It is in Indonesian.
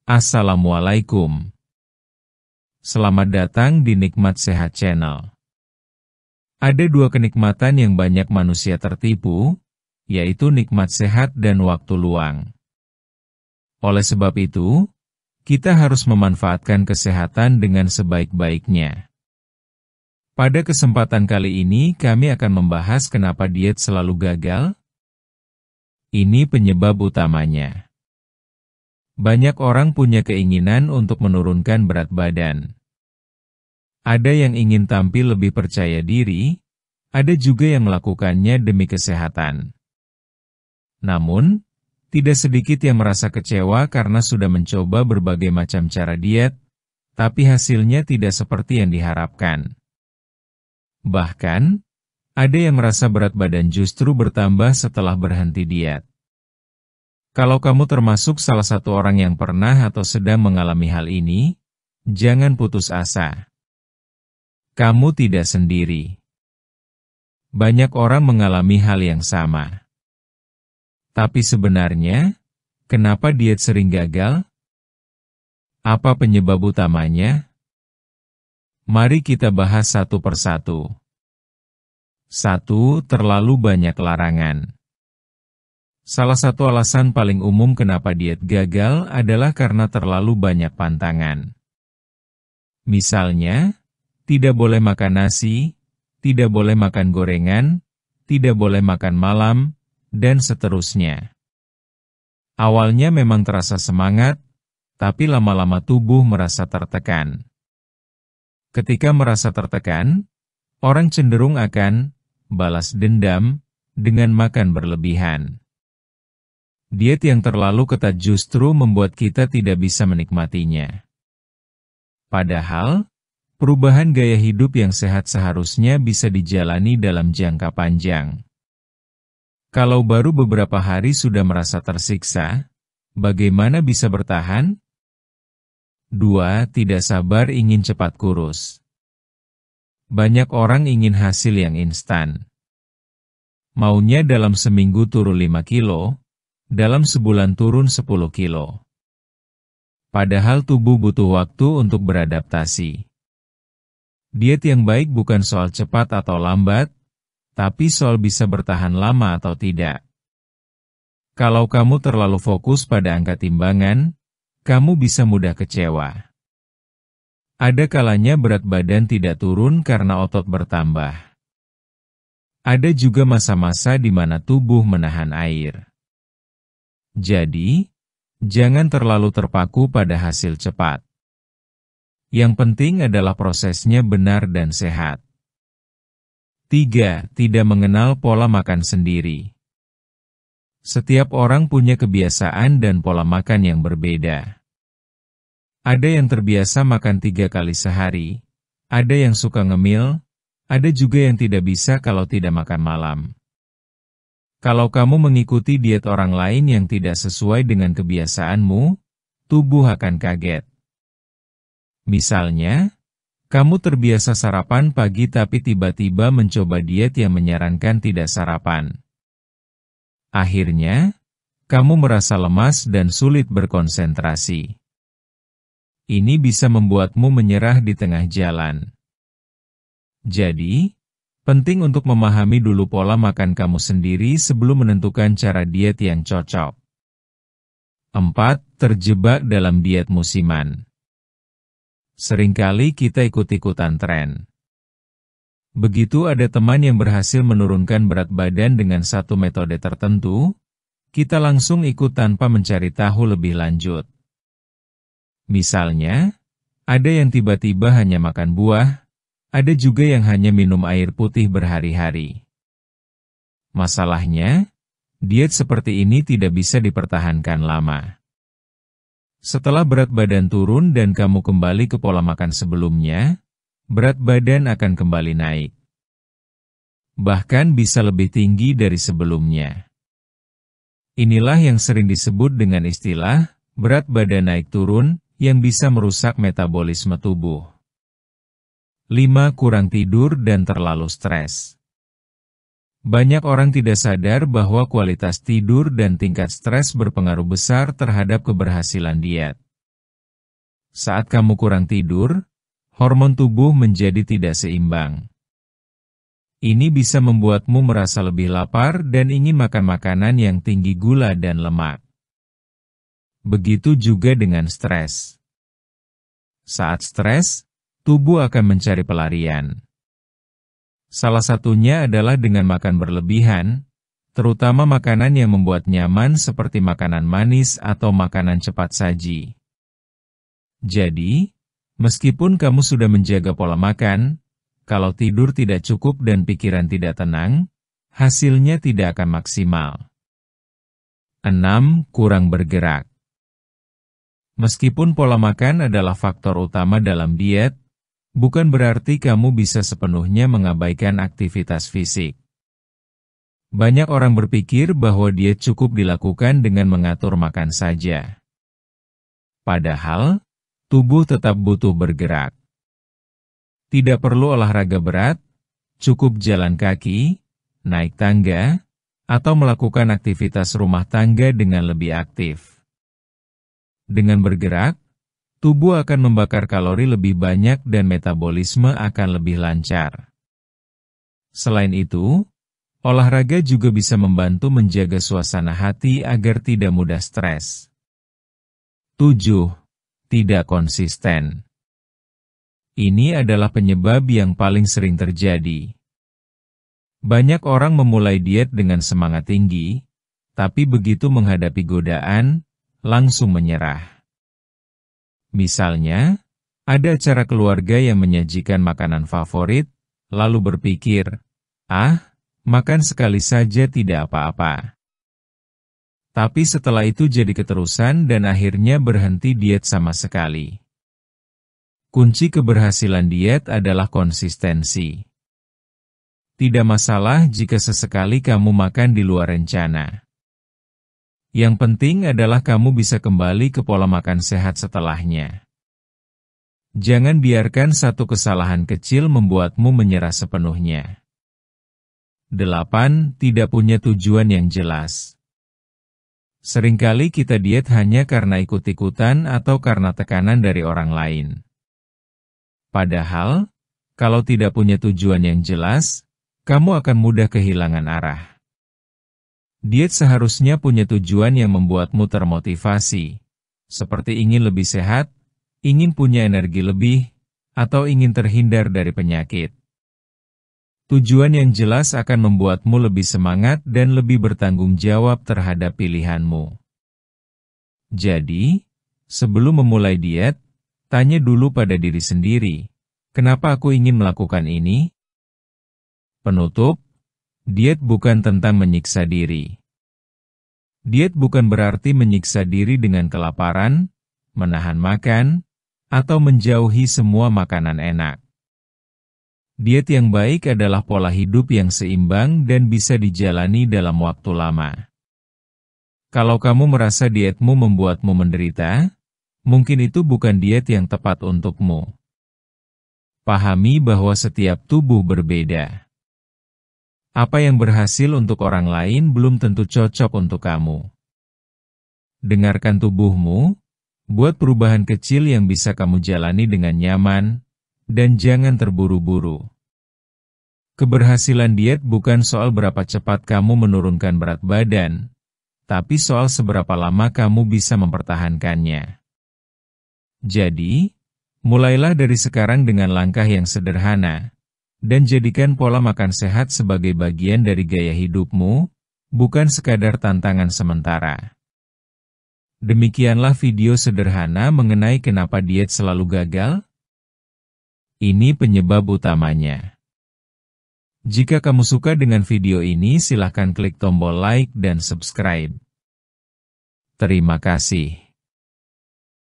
Assalamualaikum. Selamat datang di Nikmat Sehat Channel. Ada dua kenikmatan yang banyak manusia tertipu, yaitu nikmat sehat dan waktu luang. Oleh sebab itu, kita harus memanfaatkan kesehatan dengan sebaik-baiknya. Pada kesempatan kali ini kami akan membahas kenapa diet selalu gagal. Ini penyebab utamanya. Banyak orang punya keinginan untuk menurunkan berat badan. Ada yang ingin tampil lebih percaya diri, ada juga yang melakukannya demi kesehatan. Namun, tidak sedikit yang merasa kecewa karena sudah mencoba berbagai macam cara diet, tapi hasilnya tidak seperti yang diharapkan. Bahkan, ada yang merasa berat badan justru bertambah setelah berhenti diet. Kalau kamu termasuk salah satu orang yang pernah atau sedang mengalami hal ini, jangan putus asa. Kamu tidak sendiri. Banyak orang mengalami hal yang sama. Tapi sebenarnya, kenapa diet sering gagal? Apa penyebab utamanya? Mari kita bahas satu persatu. 1. Terlalu banyak larangan. Salah satu alasan paling umum kenapa diet gagal adalah karena terlalu banyak pantangan. Misalnya, tidak boleh makan nasi, tidak boleh makan gorengan, tidak boleh makan malam, dan seterusnya. Awalnya memang terasa semangat, tapi lama-lama tubuh merasa tertekan. Ketika merasa tertekan, orang cenderung akan balas dendam dengan makan berlebihan. Diet yang terlalu ketat justru membuat kita tidak bisa menikmatinya. Padahal, perubahan gaya hidup yang sehat seharusnya bisa dijalani dalam jangka panjang. Kalau baru beberapa hari sudah merasa tersiksa, bagaimana bisa bertahan? 2. Tidak sabar ingin cepat kurus. Banyak orang ingin hasil yang instan. Maunya dalam seminggu turun 5 kilo, dalam sebulan turun 10 kilo. Padahal tubuh butuh waktu untuk beradaptasi. Diet yang baik bukan soal cepat atau lambat, tapi soal bisa bertahan lama atau tidak. Kalau kamu terlalu fokus pada angka timbangan, kamu bisa mudah kecewa. Ada kalanya berat badan tidak turun karena otot bertambah. Ada juga masa-masa di mana tubuh menahan air. Jadi, jangan terlalu terpaku pada hasil cepat. Yang penting adalah prosesnya benar dan sehat. 3. Tidak mengenal pola makan sendiri. Setiap orang punya kebiasaan dan pola makan yang berbeda. Ada yang terbiasa makan 3 kali sehari, ada yang suka ngemil, ada juga yang tidak bisa kalau tidak makan malam. Kalau kamu mengikuti diet orang lain yang tidak sesuai dengan kebiasaanmu, tubuh akan kaget. Misalnya, kamu terbiasa sarapan pagi tapi tiba-tiba mencoba diet yang menyarankan tidak sarapan. Akhirnya, kamu merasa lemas dan sulit berkonsentrasi. Ini bisa membuatmu menyerah di tengah jalan. Jadi, penting untuk memahami dulu pola makan kamu sendiri sebelum menentukan cara diet yang cocok. 4. Terjebak dalam diet musiman. Seringkali kita ikut-ikutan tren. Begitu ada teman yang berhasil menurunkan berat badan dengan satu metode tertentu, kita langsung ikut tanpa mencari tahu lebih lanjut. Misalnya, ada yang tiba-tiba hanya makan buah, ada juga yang hanya minum air putih berhari-hari. Masalahnya, diet seperti ini tidak bisa dipertahankan lama. Setelah berat badan turun dan kamu kembali ke pola makan sebelumnya, berat badan akan kembali naik. Bahkan bisa lebih tinggi dari sebelumnya. Inilah yang sering disebut dengan istilah berat badan naik turun yang bisa merusak metabolisme tubuh. 5. Kurang tidur dan terlalu stres. Banyak orang tidak sadar bahwa kualitas tidur dan tingkat stres berpengaruh besar terhadap keberhasilan diet. Saat kamu kurang tidur, hormon tubuh menjadi tidak seimbang. Ini bisa membuatmu merasa lebih lapar dan ingin makan makanan yang tinggi gula dan lemak. Begitu juga dengan stres. Saat stres, tubuh akan mencari pelarian. Salah satunya adalah dengan makan berlebihan, terutama makanan yang membuat nyaman seperti makanan manis atau makanan cepat saji. Jadi, meskipun kamu sudah menjaga pola makan, kalau tidur tidak cukup dan pikiran tidak tenang, hasilnya tidak akan maksimal. 6. Kurang bergerak. Meskipun pola makan adalah faktor utama dalam diet, bukan berarti kamu bisa sepenuhnya mengabaikan aktivitas fisik. Banyak orang berpikir bahwa diet cukup dilakukan dengan mengatur makan saja. Padahal, tubuh tetap butuh bergerak. Tidak perlu olahraga berat, cukup jalan kaki, naik tangga, atau melakukan aktivitas rumah tangga dengan lebih aktif. Dengan bergerak, tubuh akan membakar kalori lebih banyak dan metabolisme akan lebih lancar. Selain itu, olahraga juga bisa membantu menjaga suasana hati agar tidak mudah stres. 7. Tidak konsisten. Ini adalah penyebab yang paling sering terjadi. Banyak orang memulai diet dengan semangat tinggi, tapi begitu menghadapi godaan, langsung menyerah. Misalnya, ada acara keluarga yang menyajikan makanan favorit, lalu berpikir, makan sekali saja tidak apa-apa. Tapi setelah itu jadi keterusan dan akhirnya berhenti diet sama sekali. Kunci keberhasilan diet adalah konsistensi. Tidak masalah jika sesekali kamu makan di luar rencana. Yang penting adalah kamu bisa kembali ke pola makan sehat setelahnya. Jangan biarkan satu kesalahan kecil membuatmu menyerah sepenuhnya. 8. Tidak punya tujuan yang jelas. Seringkali kita diet hanya karena ikut-ikutan atau karena tekanan dari orang lain. Padahal, kalau tidak punya tujuan yang jelas, kamu akan mudah kehilangan arah. Diet seharusnya punya tujuan yang membuatmu termotivasi, seperti ingin lebih sehat, ingin punya energi lebih, atau ingin terhindar dari penyakit. Tujuan yang jelas akan membuatmu lebih semangat dan lebih bertanggung jawab terhadap pilihanmu. Jadi, sebelum memulai diet, tanya dulu pada diri sendiri, kenapa aku ingin melakukan ini? Penutup, diet bukan tentang menyiksa diri. Diet bukan berarti menyiksa diri dengan kelaparan, menahan makan, atau menjauhi semua makanan enak. Diet yang baik adalah pola hidup yang seimbang dan bisa dijalani dalam waktu lama. Kalau kamu merasa dietmu membuatmu menderita, mungkin itu bukan diet yang tepat untukmu. Pahami bahwa setiap tubuh berbeda. Apa yang berhasil untuk orang lain belum tentu cocok untuk kamu. Dengarkan tubuhmu, buat perubahan kecil yang bisa kamu jalani dengan nyaman, dan jangan terburu-buru. Keberhasilan diet bukan soal berapa cepat kamu menurunkan berat badan, tapi soal seberapa lama kamu bisa mempertahankannya. Jadi, mulailah dari sekarang dengan langkah yang sederhana, dan jadikan pola makan sehat sebagai bagian dari gaya hidupmu, bukan sekadar tantangan sementara. Demikianlah video sederhana mengenai kenapa diet selalu gagal. Ini penyebab utamanya. Jika kamu suka dengan video ini, silakan klik tombol like dan subscribe. Terima kasih.